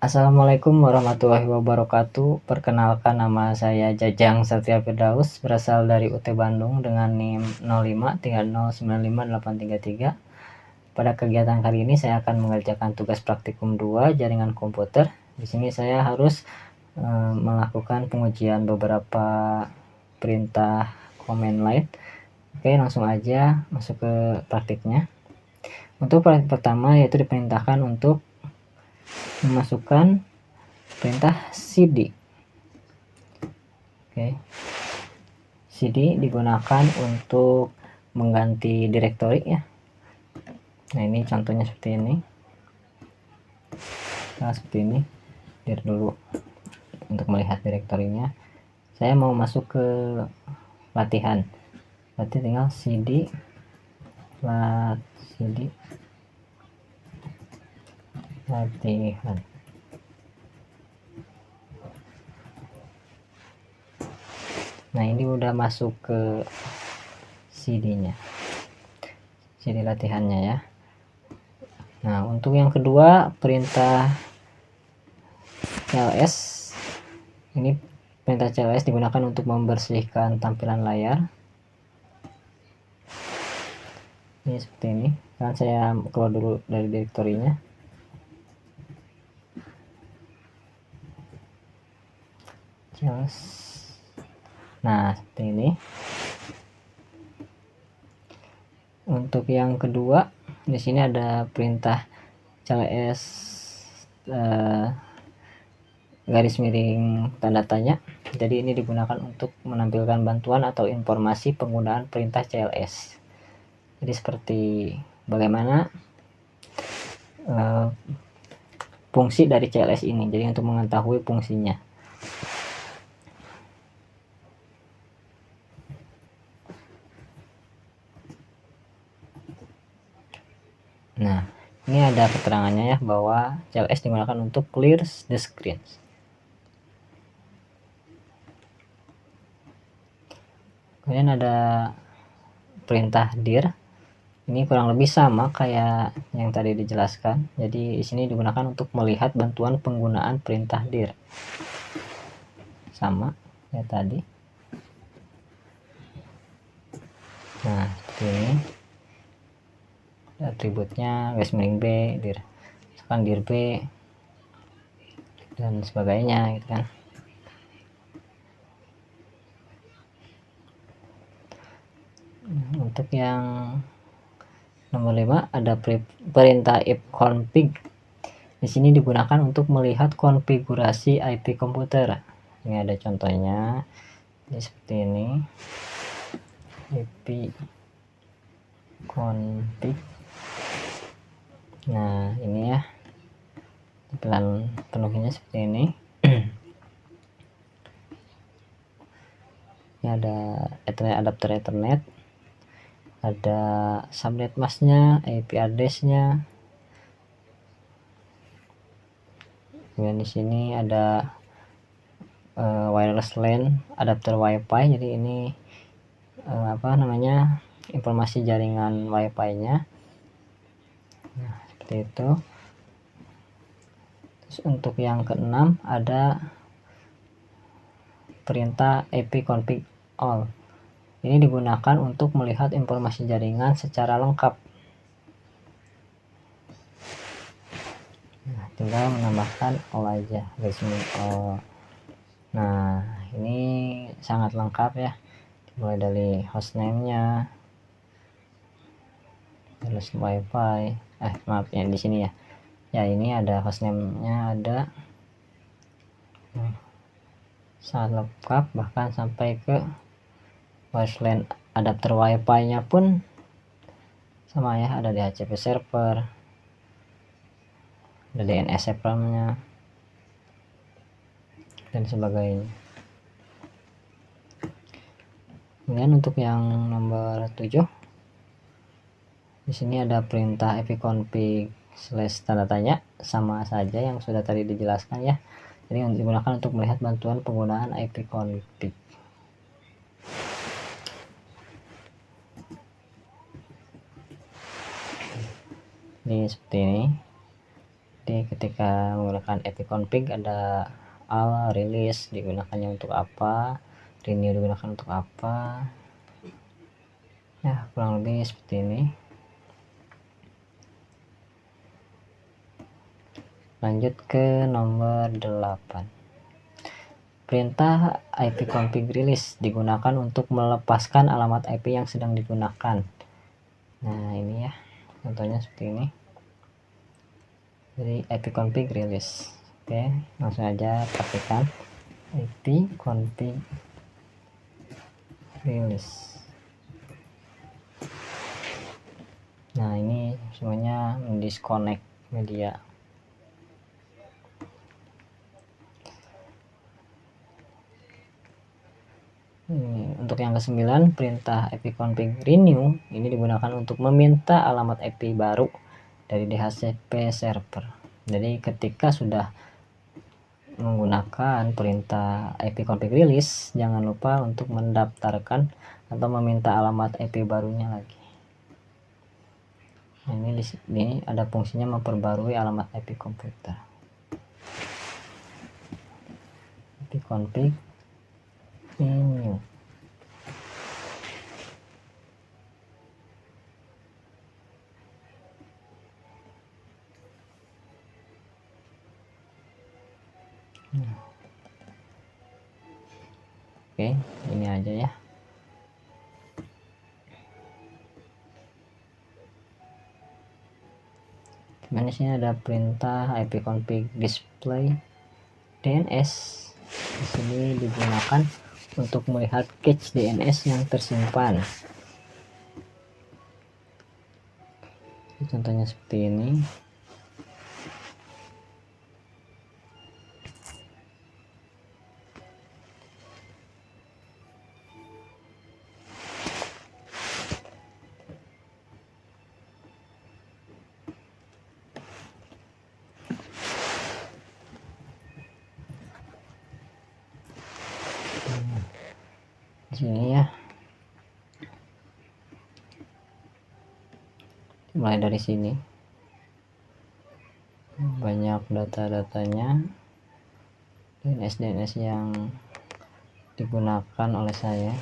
Assalamualaikum warahmatullahi wabarakatuh. Perkenalkan, nama saya Jajang Satria Firdaus, berasal dari UT Bandung dengan NIM 0530958833. Pada kegiatan kali ini saya akan mengerjakan tugas praktikum 2 jaringan komputer. Di sini saya harus melakukan pengujian beberapa perintah command line. Oke, langsung aja masuk ke praktiknya. Untuk praktik pertama yaitu diperintahkan untuk memasukkan perintah cd. Oke, cd digunakan untuk mengganti direktori ya. Nah, ini contohnya seperti ini. Nah, seperti ini. Dir dulu untuk melihat direktorinya. Saya mau masuk ke latihan. Berarti tinggal cd latihan. Nah, ini udah masuk ke CD-nya, CD latihannya ya. Nah, untuk yang kedua perintah cls, ini perintah cls digunakan untuk membersihkan tampilan layar. Ini seperti ini. Kan saya keluar dulu dari direktorinya. Cls. Nah, seperti ini. Untuk yang kedua, di sini ada perintah cls garis miring tanda tanya. Jadi ini digunakan untuk menampilkan bantuan atau informasi penggunaan perintah cls. Jadi seperti bagaimana fungsi dari cls ini. Jadi untuk mengetahui fungsinya. Nah, ini ada keterangannya ya, bahwa cls digunakan untuk clear the screen. Kemudian ada perintah dir. Ini kurang lebih sama kayak yang tadi dijelaskan. Jadi di sini digunakan untuk melihat bantuan penggunaan perintah dir. Sama ya tadi. Nah, seperti ini. Atributnya garis miring B, dir, misalkan dir B dan sebagainya gitu kan. Untuk yang nomor 5 ada perintah ifconfig. Di sini digunakan untuk melihat konfigurasi IP komputer. Ini ada contohnya. Ini seperti ini. IP config. Nah, ini ya. Tampilan penuhnya seperti ini. Ini ada adapter Ethernet. Ada subnet masknya, IP address-nya. Kemudian di sini ada wireless LAN, adapter WiFi. Jadi ini informasi jaringan WiFi-nya. Nah, seperti itu. Terus untuk yang keenam ada perintah ipconfig all. Ini digunakan untuk melihat informasi jaringan secara lengkap. Nah, tinggal menambahkan all aja, guys. Nah, ini sangat lengkap ya. Mulai dari hostname-nya, terus WiFi. Maaf ya, di sini ya. Ya, ini ada hostname-nya, ada. Sangat lengkap, bahkan sampai ke wireless LAN adapter WiFi-nya pun sama ya, ada DHCP server, ada DNS server-nya dan sebagainya. Kemudian untuk yang nomor 7, di sini ada perintah ifconfig / tanda tanya, sama saja yang sudah tadi dijelaskan ya. Jadi digunakan untuk melihat bantuan penggunaan ifconfig. Ini seperti ini. Jadi ketika menggunakan ipconfig ada all, release digunakannya untuk apa, renew digunakan untuk apa, ya kurang lebih seperti ini. Lanjut ke nomor 8. Perintah ipconfig release digunakan untuk melepaskan alamat IP yang sedang digunakan. Nah ini ya contohnya seperti ini. Jadi ipconfig release. Oke, langsung aja praktikkan ipconfig release. Nah ini semuanya disconnect media. Untuk yang ke-9, perintah ipconfig renew ini digunakan untuk meminta alamat IP baru dari DHCP server. Jadi ketika sudah menggunakan perintah ipconfig release, jangan lupa untuk mendaftarkan atau meminta alamat IP barunya lagi. Nah, ini di sini ada fungsinya memperbarui alamat IP komputer. Ipconfig renew. Oke, ini aja ya. Kemudian di sini ada perintah ipconfig display DNS. Di sini digunakan untuk melihat cache DNS yang tersimpan. Contohnya seperti ini. Di sini ya. Mulai dari sini. Banyak data-datanya. DNS yang digunakan oleh saya.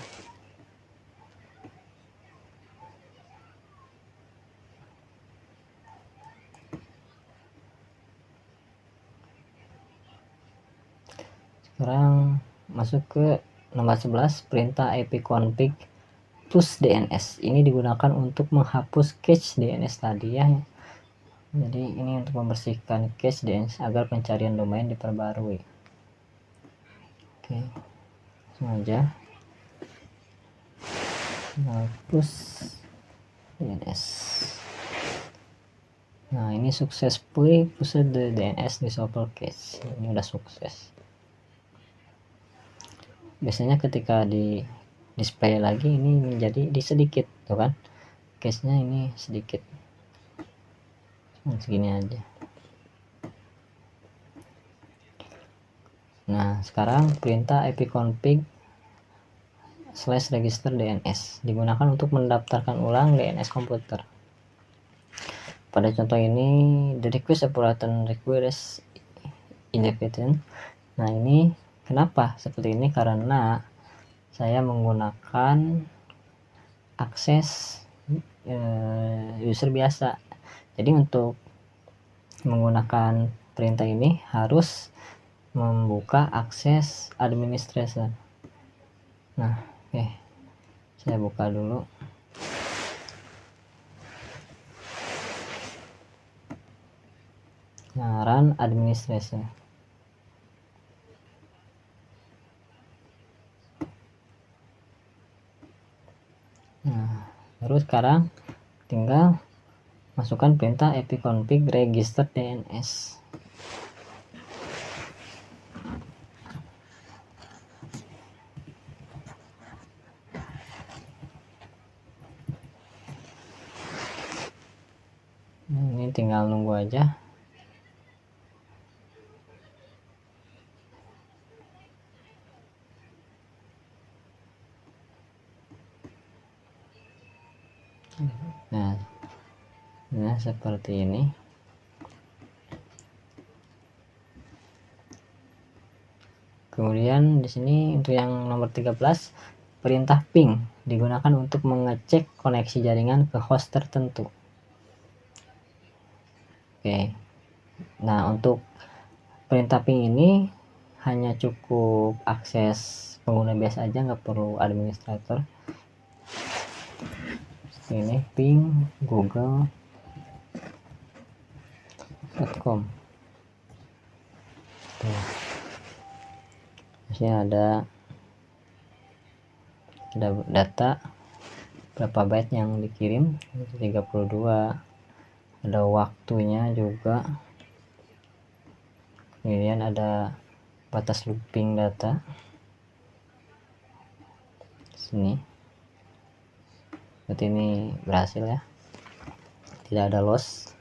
Sekarang masuk ke nomor 11, perintah ipconfig push DNS. Ini digunakan untuk menghapus cache DNS tadi ya. Jadi ini untuk membersihkan cache DNS agar pencarian domain diperbarui. Oke, langsung aja hapus DNS. Nah ini successfully push the DNS disable cache. Ini udah sukses. Biasanya ketika di display lagi ini menjadi sedikit tuh kan, cache-nya ini sedikit, segini aja. Nah sekarang perintah ipconfig /register DNS digunakan untuk mendaftarkan ulang DNS komputer. Pada contoh ini the request operator request independent. Nah ini kenapa seperti ini, karena saya menggunakan akses user biasa. Jadi untuk menggunakan perintah ini harus membuka akses administrator. Nah oke, saya buka dulu. Nah, run administration. Nah, terus sekarang tinggal masukkan perintah ipconfig register DNS. Nah, ini tinggal nunggu aja. Nah seperti ini. Kemudian di sini untuk yang nomor 13, perintah ping digunakan untuk mengecek koneksi jaringan ke host tertentu. Oke. Nah, untuk perintah ping ini hanya cukup akses pengguna biasa aja, nggak perlu administrator. Ini ping google.com. Biasanya ada data berapa byte yang dikirim, 32. Ada waktunya juga. Kemudian ada batas looping data sini. Berarti ini berhasil ya, tidak ada loss.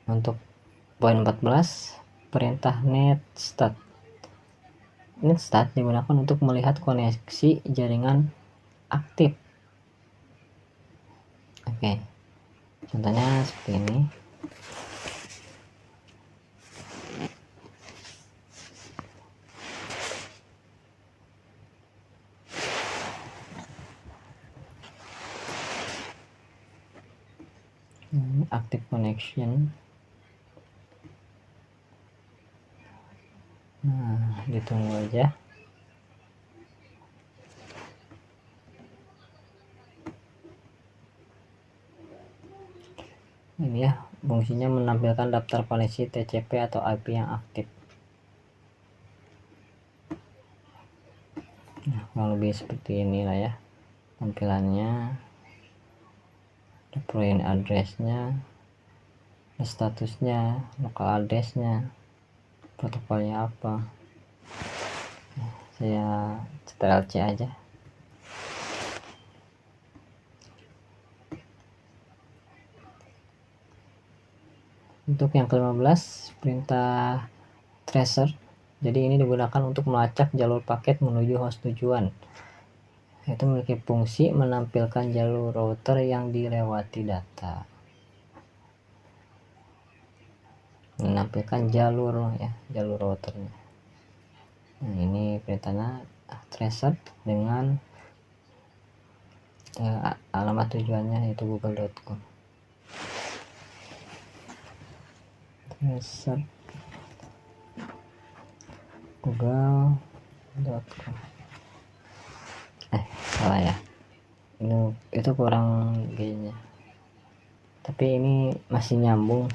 Untuk poin 14, perintah netstat. Netstat digunakan untuk melihat koneksi jaringan aktif. Oke, contohnya seperti ini. Active connection. Nah, ditunggu aja. Ini ya, fungsinya menampilkan daftar koneksi TCP atau IP yang aktif. Nah, kurang lebih seperti inilah ya tampilannya. Deploy address-nya, statusnya, local address-nya, protokolnya apa. Saya Ctrl+C aja. Untuk yang ke-15, perintah tracer. Jadi ini digunakan untuk melacak jalur paket menuju host tujuan. Itu memiliki fungsi menampilkan jalur router yang dilewati data. Menampilkan jalur ya, jalur routernya. Nah, ini perintahnya tracer dengan alamat tujuannya yaitu google.com. Tracer google.com. Salah ya, itu kurang G-nya, tapi ini masih nyambung.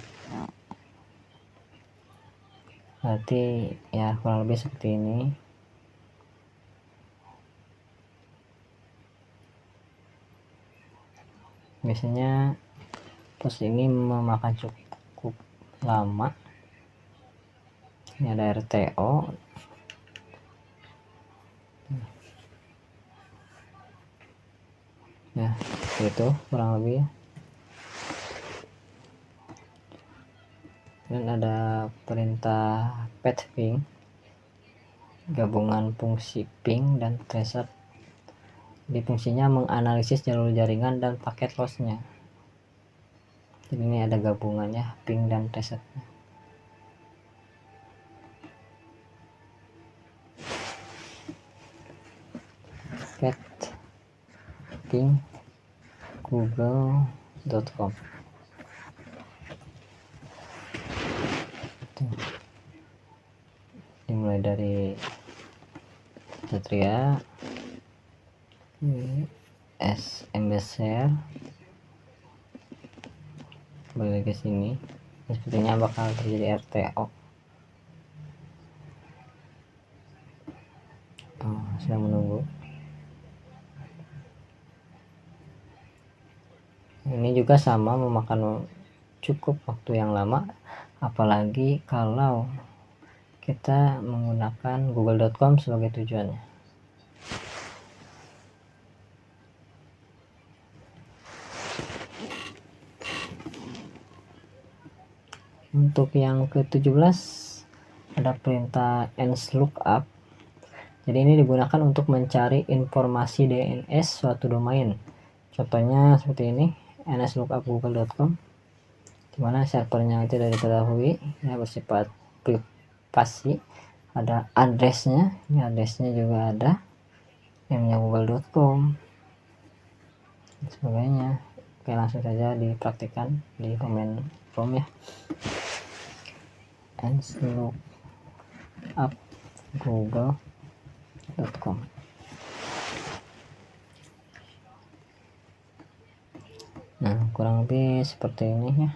Berarti ya kurang lebih seperti ini. Biasanya pos ini memakan cukup lama. Ini ada RTO. Ya, itu kurang lebih. Dan ada perintah path ping, gabungan fungsi ping dan tracer. Jadi fungsinya menganalisis jalur jaringan dan paket lossnya. Jadi ini ada gabungannya ping dan tracer. Path ping google.com. Dimulai dari Satria, Embasser, kembali ke sini. Sepertinya bakal terjadi RTO. Sedang menunggu. Ini juga sama, memakan cukup waktu yang lama, apalagi kalau kita menggunakan google.com sebagai tujuannya. Untuk yang ke-17 ada perintah nslookup. Jadi ini digunakan untuk mencari informasi DNS suatu domain. Contohnya seperti ini, nslookup google.com, dimana servernya tidak diketahui, ya bersifat private pasti, ada addressnya, ini addressnya juga ada, emailnya google.com dan sebagainya. Oke, langsung saja dipraktikkan di command prompt ya. And look up google.com. Nah, kurang lebih seperti ini ya.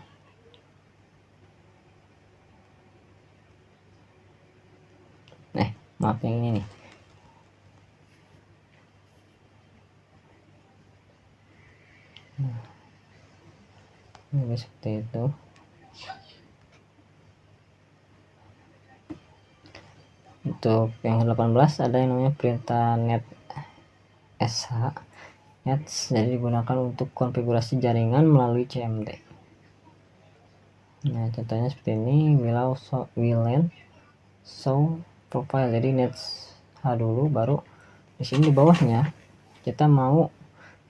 Maaf, yang ini nih. Nah, seperti itu. Untuk yang 18 ada yang namanya perintah net sh nets, jadi digunakan untuk konfigurasi jaringan melalui CMD. Nah, contohnya seperti ini, WLAN show profile. Jadi nets H dulu, baru di sini di bawahnya kita mau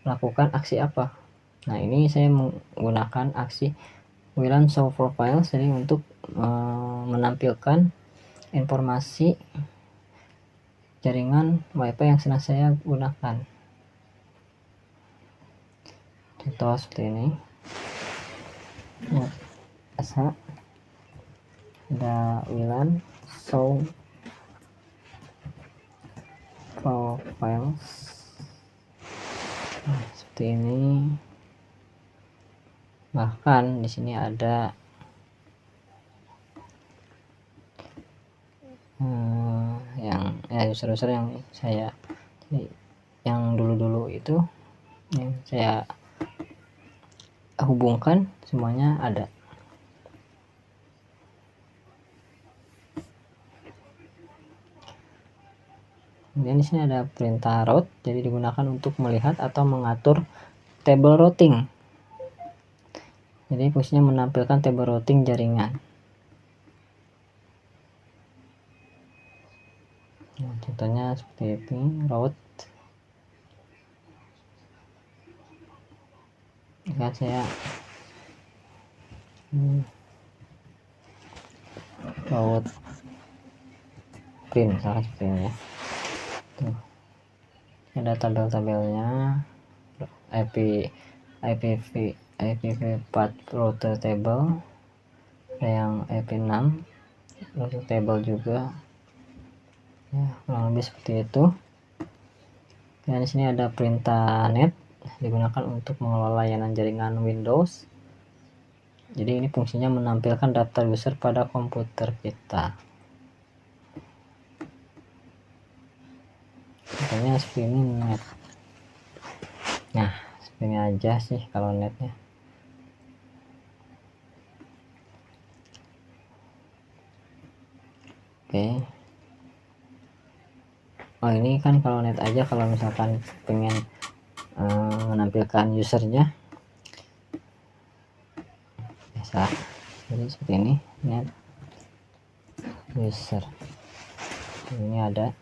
melakukan aksi apa. Nah, ini saya menggunakan aksi WLAN show profile, jadi untuk menampilkan informasi jaringan WiFi yang sedang saya gunakan. Contoh seperti ini. Ada WLAN show profiles. Nah, seperti ini. Bahkan di sini ada yang user-user yang saya yang dulu itu yang saya hubungkan, semuanya ada. Kemudian di sini ada perintah route, jadi digunakan untuk melihat atau mengatur table routing. Jadi fungsinya menampilkan table routing jaringan. Nah, contohnya seperti ini, route. Jika saya route print salah seperti ini ya. Tuh. Ada tabel-tabelnya, IPv4 router table, ada yang IP6 router table juga ya, kurang lebih seperti itu. Dan di sini ada perintah net, digunakan untuk mengelola layanan jaringan Windows. Jadi ini fungsinya menampilkan daftar user pada komputer kita. Contohnya seperti ini net. Nah, seperti ini aja sih kalau netnya. Oke. Oh, ini kan kalau net aja. Kalau misalkan pengen menampilkan usernya biasa, jadi seperti ini, net user. Ini ada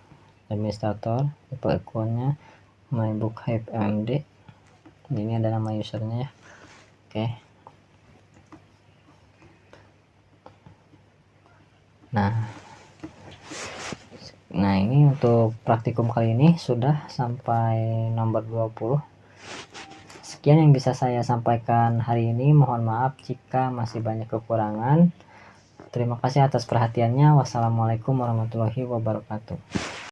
administrator, tipe akunnya MyBook Hype AMD. Ini ada nama usernya ya. Oke. Nah, ini untuk praktikum kali ini sudah sampai nomor 20. Sekian yang bisa saya sampaikan hari ini. Mohon maaf jika masih banyak kekurangan. Terima kasih atas perhatiannya. Wassalamualaikum warahmatullahi wabarakatuh.